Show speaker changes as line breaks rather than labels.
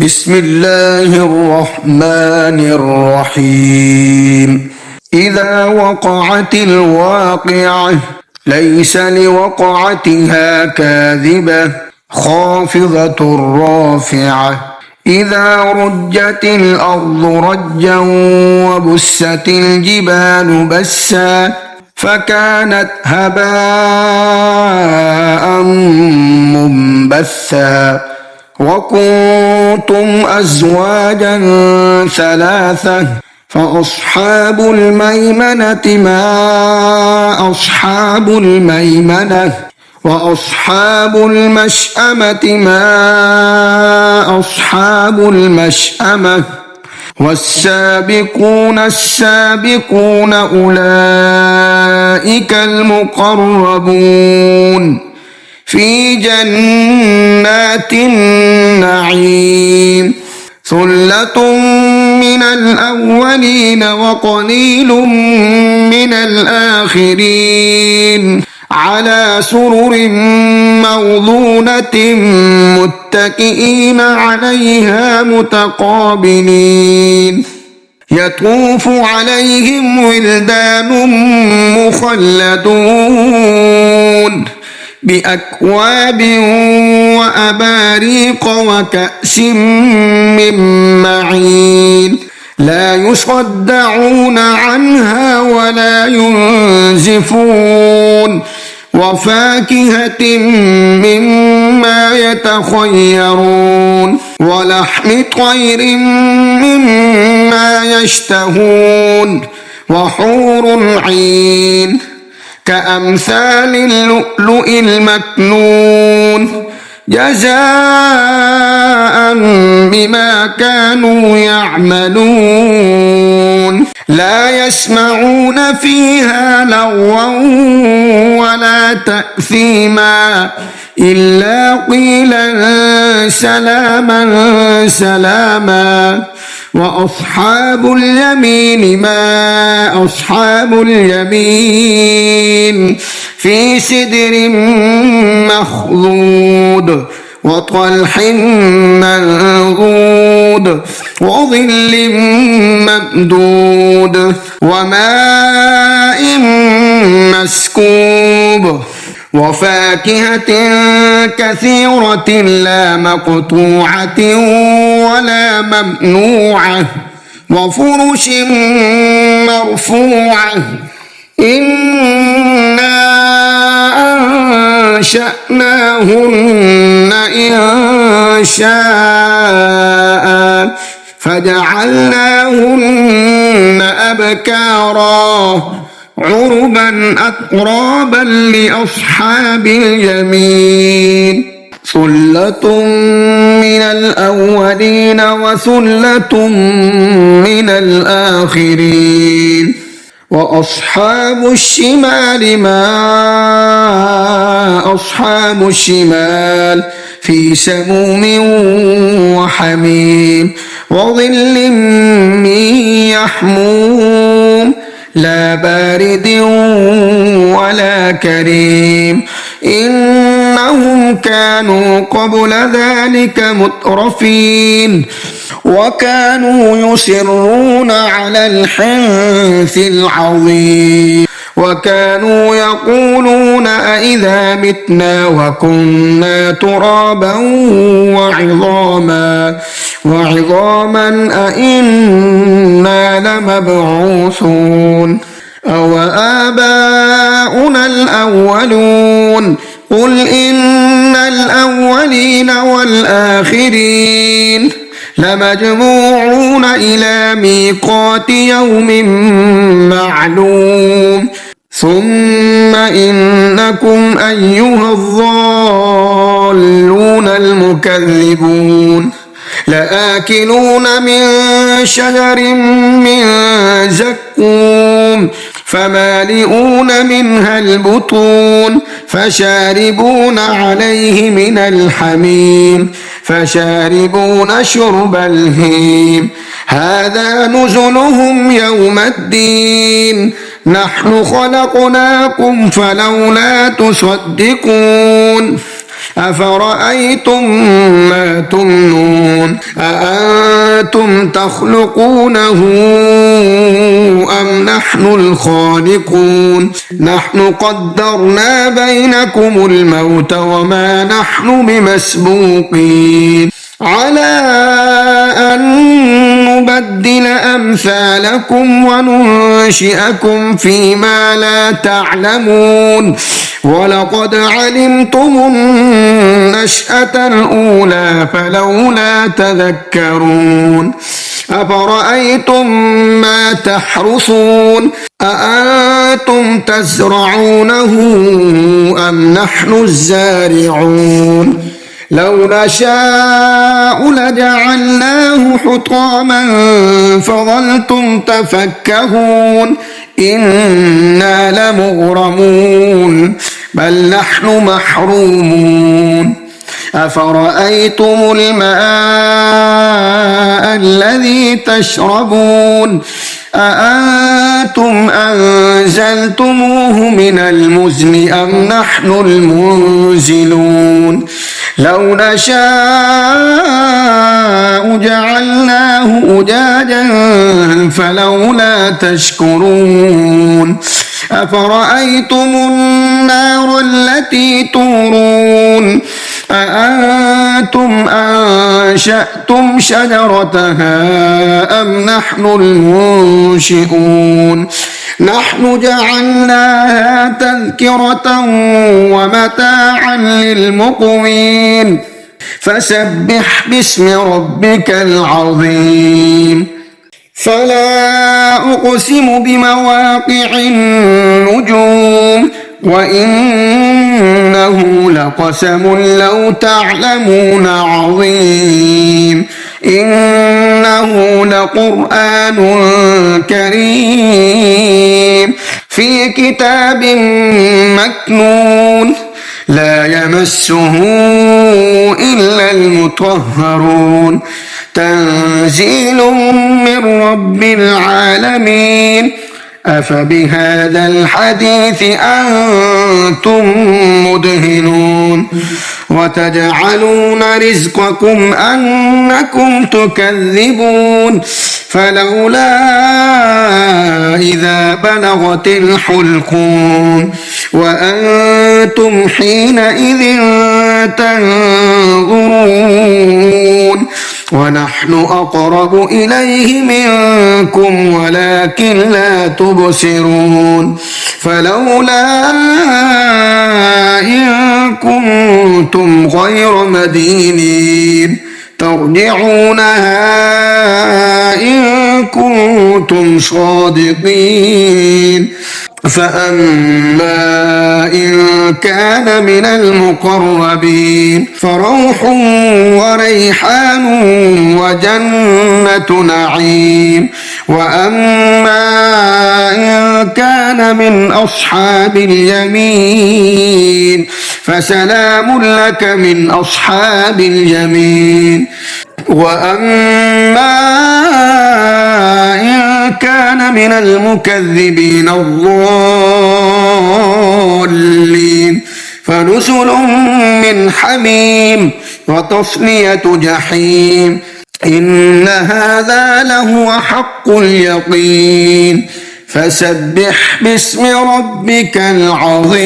بسم الله الرحمن الرحيم إذا وقعت الواقعة ليس لوقعتها كاذبة خافضة رافعة إذا رجت الأرض رجا وبست الجبال بسا فكانت هباء منبثا وكنتم أزواجا ثلاثة فأصحاب الميمنة ما أصحاب الميمنة وأصحاب المشأمة ما أصحاب المشأمة والسابقون السابقون أولئك المقربون في جنات النعيم ثلة من الأولين وقليل من الآخرين على سرر موضونة متكئين عليها متقابلين يطوف عليهم ولدان مخلدون بأكواب وأباريق وكأس من معين لا يصدعون عنها ولا ينزفون وفاكهة مما يتخيرون ولحم طير مما يشتهون وحور عين كأمثال اللؤلؤ المكنون جزاء بما كانوا يعملون لا يسمعون فيها لغوا ولا تأثيما إلا قيلا سلاما سلاما وأصحاب اليمين ما أصحاب اليمين في سدر مخضود وطلح منضود وظل ممدود وماء مسكوب وفاكهة كثيرة لا مقطوعة ولا ممنوعة وفرش مرفوعة إنا أنشأناهن إنشاء فجعلناهن أبكارا عربا أترابا لأصحاب اليمين ثلة من الأولين وثلة من الآخرين وأصحاب الشمال ما أصحاب الشمال في سموم وحميم وظل من يحموم لا بارد ولا كريم إنهم كانوا قبل ذلك مترفين وكانوا يصرون على الحنث العظيم وكانوا يقولون أإذا متنا وكنا ترابا وعظاما أإنا لمبعوثون أو آباؤنا الأولون قل إن الأولين والآخرين لمجموعون إلى ميقات يوم معلوم ثم إنكم أيها الضالون المكذبون لآكلون من شجر من زقوم فمالئون منها البطون فشاربون عليه من الحميم فشاربون شرب الهيم هذا نزلهم يوم الدين نحن خلقناكم فلولا تصدقون أفرأيتم ما تمنون أأنتم تخلقونه أم نحن الخالقون نحن قدرنا بينكم الموت وما نحن بمسبوقين على أن نبدل أمثالكم وننشئكم فيما لا تعلمون ولقد علمتم النشأة الأولى فلولا تذكرون أفرأيتم ما تحرثون أأنتم تزرعونه أم نحن الزارعون لو نشاء لجعلناه حطاما فظلتم تفكهون إنا لمغرمون بل نحن محرومون أفرأيتم الماء الذي تشربون أأنتم أنزلتموه من المزن أم نحن المنزلون لو نشاء جعلناه أجاجا فلولا تشكرون أفرأيتم النار التي تورون أأنتم أنشأتم شجرتها أم نحن المنشئون نحن جعلناها تذكرة ومتاعا للمقوين فسبح باسم ربك العظيم فلا أقسم بمواقع النجوم وإنه لقسم لو تعلمون عظيم إنه لقرآن كريم في كتاب مكنون لا يمسه إلا المطهرون تنزيل من رب العالمين أفبهذا الحديث أنتم مدهنون وتجعلون رزقكم أنكم تكذبون فلولا إذا بلغت الحلقوم وأنتم حينئذ تنظرون ونحن أقرب إليه منكم ولكن لا تبصرون فلولا إن كنتم غير مدينين ترجعونها إن كنتم صادقين فأما إن كان من المقربين فروح وريحان وجنة نعيم وأما إن كان من أصحاب اليمين فسلام لك من أصحاب اليمين وأما إن كان من المكذبين الضالين فنزل من حميم وتصلية جحيم إن هذا لهو حق اليقين فسبح باسم ربك العظيم